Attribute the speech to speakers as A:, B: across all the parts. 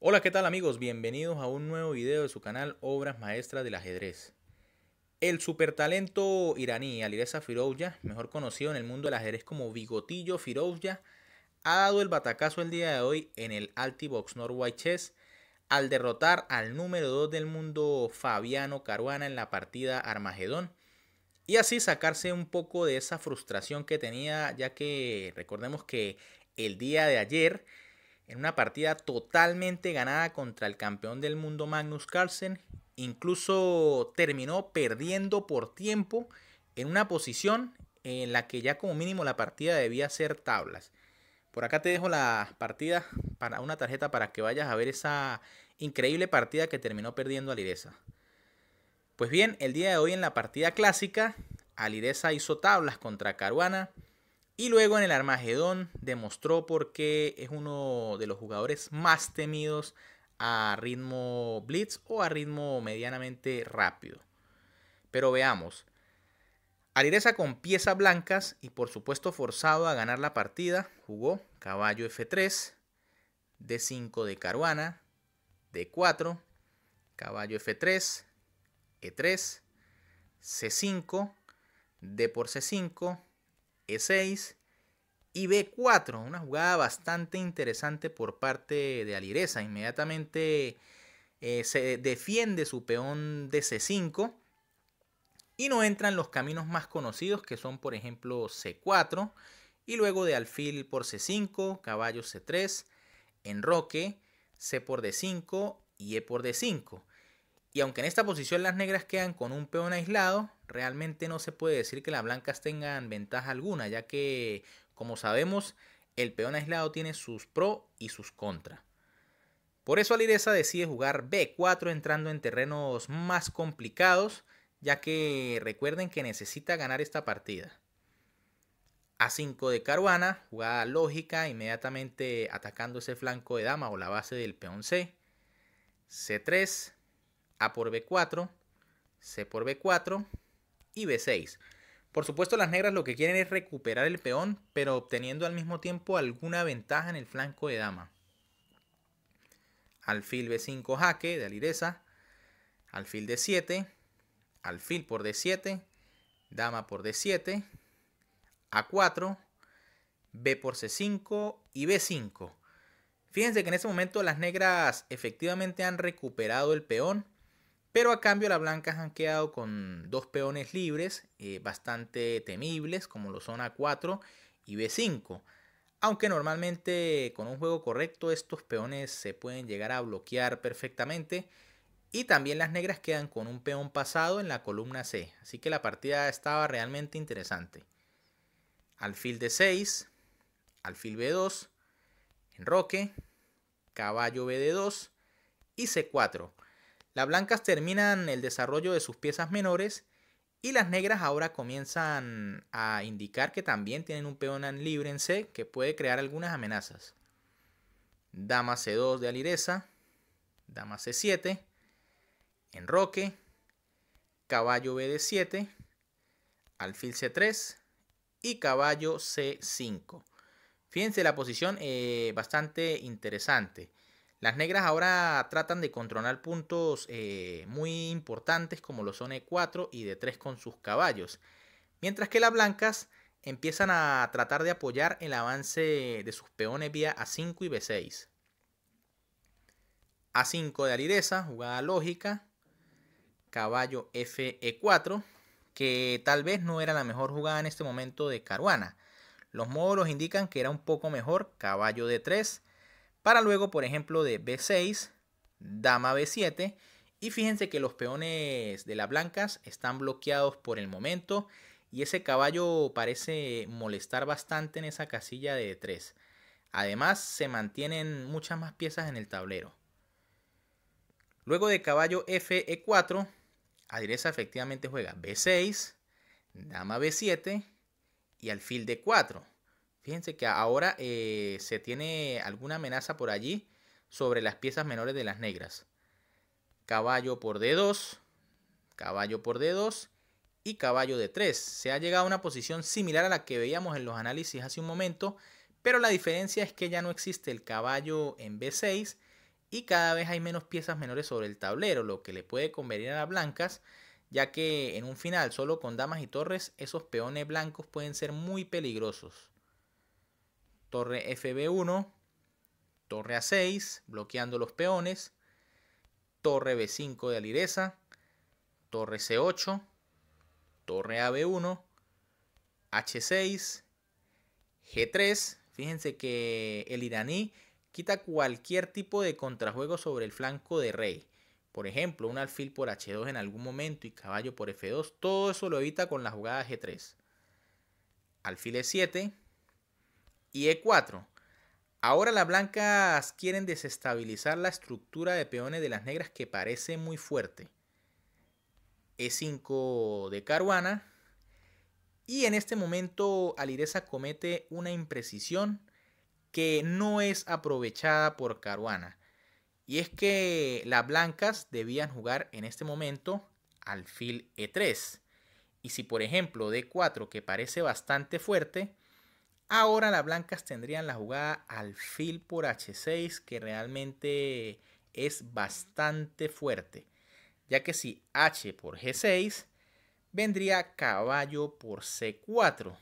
A: Hola, ¿qué tal amigos? Bienvenidos a un nuevo video de su canal Obras Maestras del Ajedrez. El supertalento iraní Alireza Firouzja, mejor conocido en el mundo del ajedrez como Bigotillo Firouzja, ha dado el batacazo el día de hoy en el Altibox Norway Chess al derrotar al número 2 del mundo Fabiano Caruana en la partida Armagedón y así sacarse un poco de esa frustración que tenía, ya que recordemos que el día de ayer, en una partida totalmente ganada contra el campeón del mundo Magnus Carlsen, incluso terminó perdiendo por tiempo en una posición en la que ya como mínimo la partida debía ser tablas. Por acá te dejo la partida para una tarjeta para que vayas a ver esa increíble partida que terminó perdiendo Alireza. Pues bien, el día de hoy en la partida clásica, Alireza hizo tablas contra Caruana y luego en el Armagedón demostró por qué es uno de los jugadores más temidos a ritmo blitz o a ritmo medianamente rápido. Pero veamos. Alireza con piezas blancas y por supuesto forzado a ganar la partida, jugó caballo F3, D5 de Caruana, D4, caballo F3, E3, C5, D por C5, E6 y B4, una jugada bastante interesante por parte de Alireza. Inmediatamente se defiende su peón de C5 y no entra en los caminos más conocidos, que son por ejemplo C4 y luego de alfil por C5, caballo C3, enroque, C por D5 y E por D5. Y aunque en esta posición las negras quedan con un peón aislado, realmente no se puede decir que las blancas tengan ventaja alguna, ya que, como sabemos, el peón aislado tiene sus pros y sus contras. Por eso Alireza decide jugar B4 entrando en terrenos más complicados, ya que recuerden que necesita ganar esta partida. A5 de Caruana, jugada lógica, inmediatamente atacando ese flanco de dama o la base del peón C. C3, A por B4, C por B4 y B6. Por supuesto las negras lo que quieren es recuperar el peón, pero obteniendo al mismo tiempo alguna ventaja en el flanco de dama. Alfil B5 jaque de Alireza, alfil D7, alfil por D7, dama por D7, A4, B por C5 y B5. Fíjense que en este momento las negras efectivamente han recuperado el peón, pero a cambio las blancas han quedado con dos peones libres bastante temibles, como lo son A4 y B5. Aunque normalmente con un juego correcto estos peones se pueden llegar a bloquear perfectamente. Y también las negras quedan con un peón pasado en la columna C. Así que la partida estaba realmente interesante. Alfil D6, alfil B2, enroque, caballo BD2 y C4. Las blancas terminan el desarrollo de sus piezas menores y las negras ahora comienzan a indicar que también tienen un peón libre en C que puede crear algunas amenazas. Dama C2 de Alireza, dama C7, enroque, caballo BD7, alfil C3 y caballo C5. Fíjense la posición bastante interesante. Las negras ahora tratan de controlar puntos muy importantes como lo son E4 y D3 con sus caballos. Mientras que las blancas empiezan a tratar de apoyar el avance de sus peones vía A5 y B6. A5 de Alireza, jugada lógica. Caballo FE4, que tal vez no era la mejor jugada en este momento de Caruana. Los módulos indican que era un poco mejor caballo D3, para luego, por ejemplo, de B6, dama B7. Y fíjense que los peones de las blancas están bloqueados por el momento. Y ese caballo parece molestar bastante en esa casilla de D3. Además, se mantienen muchas más piezas en el tablero. Luego de caballo FE4, Alireza efectivamente juega B6, dama B7 y alfil D4. Fíjense que ahora se tiene alguna amenaza por allí sobre las piezas menores de las negras. Caballo por D2, caballo por D2 y caballo D3. Se ha llegado a una posición similar a la que veíamos en los análisis hace un momento, pero la diferencia es que ya no existe el caballo en B6 y cada vez hay menos piezas menores sobre el tablero, lo que le puede convenir a las blancas, ya que en un final solo con damas y torres esos peones blancos pueden ser muy peligrosos. Torre FB1, torre A6, bloqueando los peones, torre B5 de alireza, torre C8, torre AB1, H6, G3. Fíjense que el iraní quita cualquier tipo de contrajuego sobre el flanco de rey. Por ejemplo, un alfil por H2 en algún momento y caballo por F2. Todo eso lo evita con la jugada G3. Alfil E7 y E4. Ahora las blancas quieren desestabilizar la estructura de peones de las negras que parece muy fuerte. E5 de Caruana. Y en este momento Alireza comete una imprecisión que no es aprovechada por Caruana. Y es que las blancas debían jugar en este momento alfil E3. Y si por ejemplo D4, que parece bastante fuerte, ahora las blancas tendrían la jugada alfil por H6, que realmente es bastante fuerte. Ya que si H por G6, vendría caballo por C4.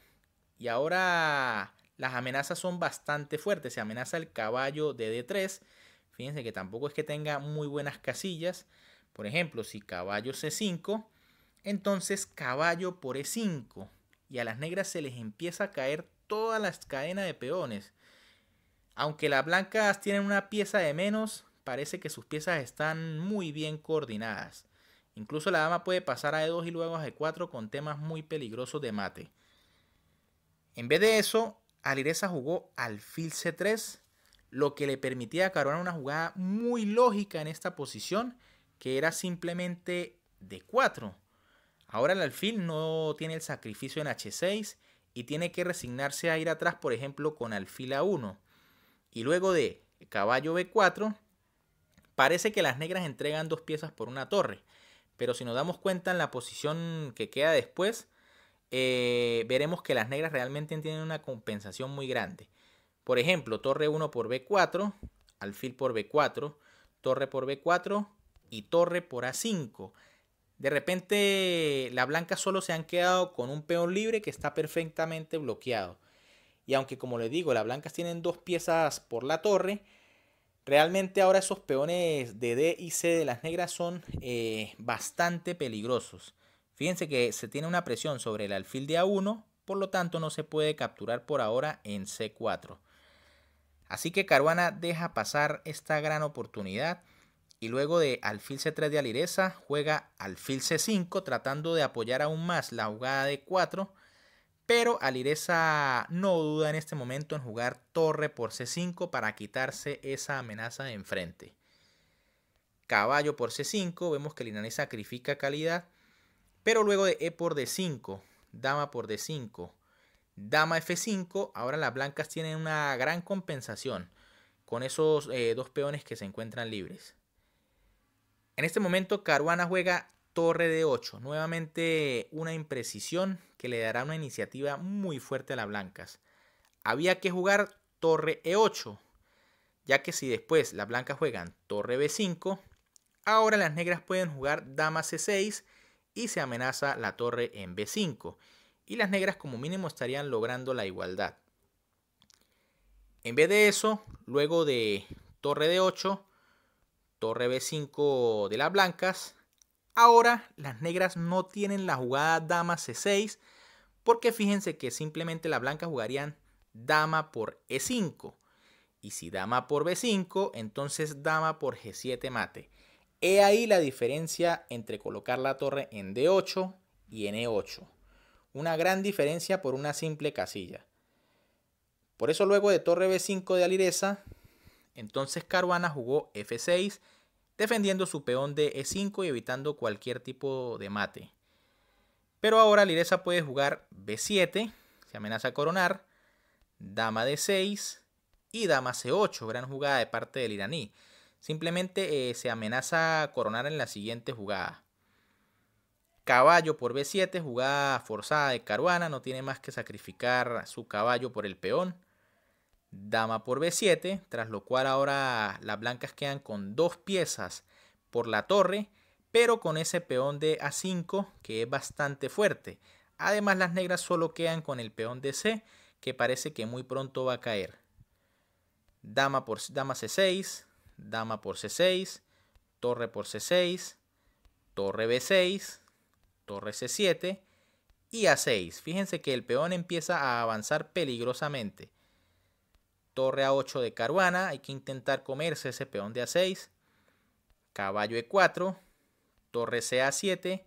A: Y ahora las amenazas son bastante fuertes. Se amenaza el caballo de D3. Fíjense que tampoco es que tenga muy buenas casillas. Por ejemplo, si caballo C5, entonces caballo por E5. Y a las negras se les empieza a caer todas las cadenas de peones. Aunque las blancas tienen una pieza de menos, parece que sus piezas están muy bien coordinadas. Incluso la dama puede pasar a E2 y luego a G4 con temas muy peligrosos de mate. En vez de eso, Alireza jugó alfil C3, lo que le permitía a Caruana una jugada muy lógica en esta posición, que era simplemente D4. Ahora el alfil no tiene el sacrificio en H6 y tiene que resignarse a ir atrás, por ejemplo, con alfil A1. Y luego de caballo B4, parece que las negras entregan dos piezas por una torre. Pero si nos damos cuenta en la posición que queda después, veremos que las negras realmente tienen una compensación muy grande. Por ejemplo, torre 1 por B4, alfil por B4, torre por B4 y torre por A5. De repente las blancas solo se han quedado con un peón libre que está perfectamente bloqueado. Y aunque como les digo, las blancas tienen dos piezas por la torre, realmente ahora esos peones de D y C de las negras son bastante peligrosos. Fíjense que se tiene una presión sobre el alfil de A1, por lo tanto no se puede capturar por ahora en C4. Así que Caruana deja pasar esta gran oportunidad y luego de alfil C3 de Alireza juega alfil C5 tratando de apoyar aún más la jugada de 4. Pero Alireza no duda en este momento en jugar torre por C5 para quitarse esa amenaza de enfrente. Caballo por C5, vemos que el iraní sacrifica calidad, pero luego de E por D5, dama por D5, dama F5, ahora las blancas tienen una gran compensación con esos dos peones que se encuentran libres. En este momento Caruana juega torre de 8, nuevamente una imprecisión que le dará una iniciativa muy fuerte a las blancas. Había que jugar torre E8, ya que si después las blancas juegan torre B5, ahora las negras pueden jugar dama C6 y se amenaza la torre en B5. Y las negras como mínimo estarían logrando la igualdad. En vez de eso, luego de torre D8, torre B5 de las blancas, ahora las negras no tienen la jugada dama C6 porque fíjense que simplemente las blancas jugarían dama por E5. Y si dama por B5, entonces dama por G7 mate. He ahí la diferencia entre colocar la torre en D8 y en E8. Una gran diferencia por una simple casilla. Por eso luego de torre B5 de Alireza, entonces Caruana jugó F6, defendiendo su peón de E5 y evitando cualquier tipo de mate. Pero ahora Alireza puede jugar B7, se amenaza a coronar, dama D6 y dama C8, gran jugada de parte del iraní. Simplemente se amenaza a coronar en la siguiente jugada. Caballo por B7, jugada forzada de Caruana, no tiene más que sacrificar su caballo por el peón. dama por b7, tras lo cual ahora las blancas quedan con 2 piezas por la torre, pero con ese peón de a5 que es bastante fuerte. Además las negras solo quedan con el peón de c, que parece que muy pronto va a caer. Dama c6, dama por c6, torre por c6, torre b6, torre c7 y a6. Fíjense que el peón empieza a avanzar peligrosamente. Torre a8 de Caruana, hay que intentar comerse ese peón de a6. Caballo e4, torre ca7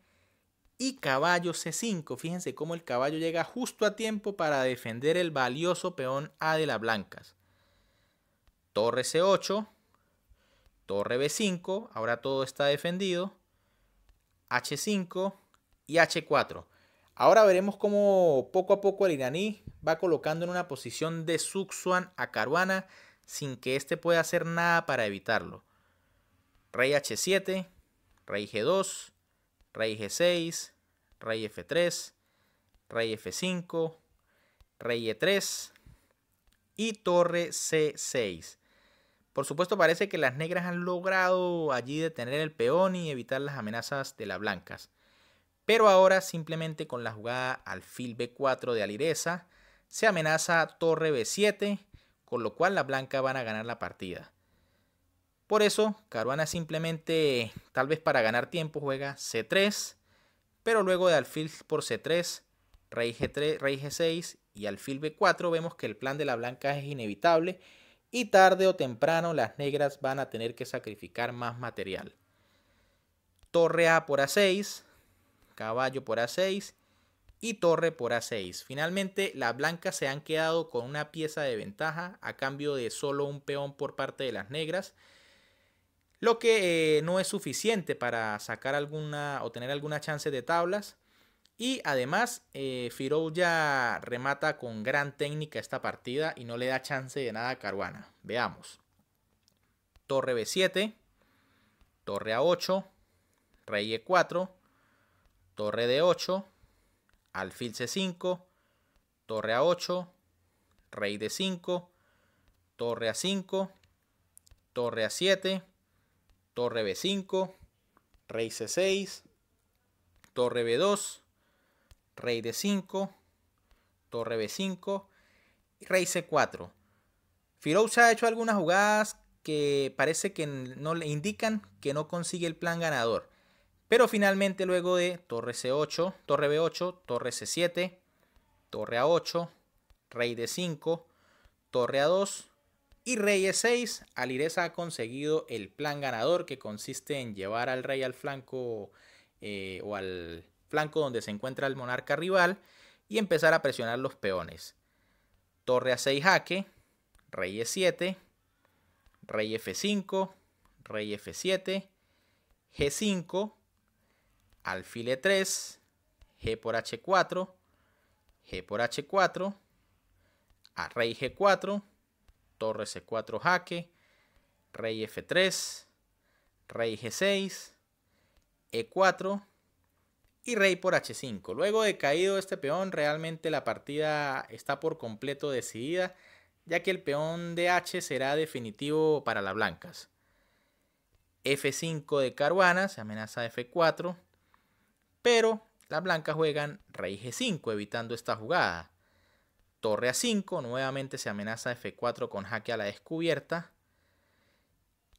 A: y caballo c5. Fíjense cómo el caballo llega justo a tiempo para defender el valioso peón a de las blancas. Torre c8, torre b5, ahora todo está defendido. h5 y h4. Ahora veremos cómo poco a poco el iraní va colocando en una posición de Suxuan a Caruana sin que éste pueda hacer nada para evitarlo. Rey h7, rey g2, rey g6, rey f3, rey f5, rey e3 y torre c6. Por supuesto parece que las negras han logrado allí detener el peón y evitar las amenazas de las blancas. Pero ahora simplemente con la jugada alfil b4 de Alireza se amenaza torre b7, con lo cual las blancas van a ganar la partida. Por eso Caruana simplemente, tal vez para ganar tiempo, juega c3, pero luego de alfil por c3, rey g3, rey g6 y alfil b4 vemos que el plan de la blanca es inevitable y tarde o temprano las negras van a tener que sacrificar más material. Torre a por a6, caballo por a6 y torre por a6. Finalmente las blancas se han quedado con una pieza de ventaja a cambio de solo un peón por parte de las negras, lo que no es suficiente para sacar alguna o tener alguna chance de tablas. Y además Firouzja remata con gran técnica esta partida y no le da chance de nada a Caruana. Veamos. Torre b7, torre a8, rey e4, torre d8, alfil c5, torre a8, rey d5, torre a5, torre a7, torre b5, rey c6, torre b2, rey d5, torre b5 y rey c4. Firouzja ha hecho algunas jugadas que parece que no le indican que no consigue el plan ganador. Pero finalmente luego de torre c8, torre b8, torre c7, torre a8, rey d5, torre a2 y rey e6, Alireza ha conseguido el plan ganador, que consiste en llevar al rey al flanco o al flanco donde se encuentra el monarca rival y empezar a presionar los peones. Torre a6 jaque, rey e7, rey f5, rey f7, g5, alfil e3, g por h4, g por h4, a rey g4, torre c4 jaque, rey f3, rey g6, e4 y rey por h5. Luego de caído este peón, realmente la partida está por completo decidida, ya que el peón de h será definitivo para las blancas. F5 de Caruana, se amenaza f4, pero las blancas juegan rey g5 evitando esta jugada. Torre a5, nuevamente se amenaza f4 con jaque a la descubierta.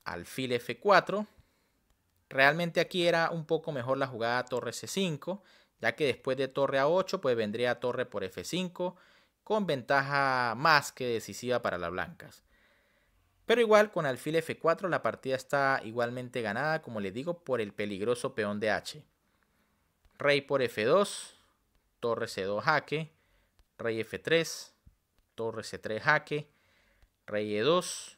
A: Alfil f4. Realmente aquí era un poco mejor la jugada torre c5, ya que después de torre a8 pues vendría torre por f5 con ventaja más que decisiva para las blancas. Pero igual con alfil f4 la partida está igualmente ganada, como les digo, por el peligroso peón de h. Rey por f2, torre c2 jaque, rey f3, torre c3 jaque, rey e2,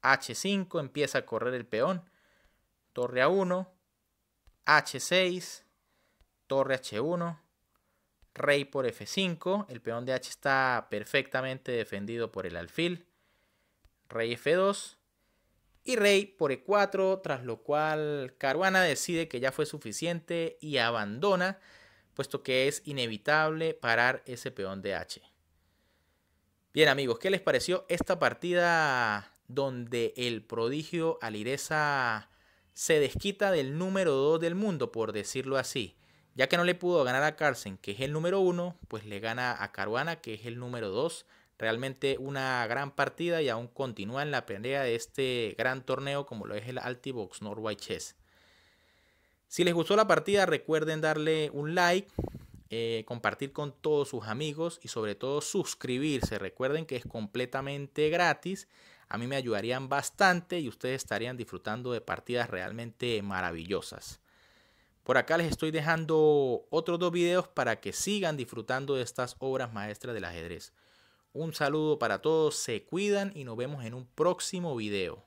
A: h5, empieza a correr el peón, torre a1, h6, torre h1, rey por f5, el peón de h está perfectamente defendido por el alfil, rey f2 y rey por e4, tras lo cual Caruana decide que ya fue suficiente y abandona, puesto que es inevitable parar ese peón de h. Bien amigos, ¿qué les pareció esta partida donde el prodigio Alireza se desquita del número 2 del mundo, por decirlo así? Ya que no le pudo ganar a Carlsen, que es el número 1, pues le gana a Caruana, que es el número 2. Realmente una gran partida y aún continúa en la pelea de este gran torneo como lo es el Altibox Norway Chess. Si les gustó la partida, recuerden darle un like, compartir con todos sus amigos y sobre todo suscribirse. Recuerden que es completamente gratis. A mí me ayudarían bastante y ustedes estarían disfrutando de partidas realmente maravillosas. Por acá les estoy dejando otros 2 videos para que sigan disfrutando de estas obras maestras del ajedrez. Un saludo para todos, se cuidan y nos vemos en un próximo video.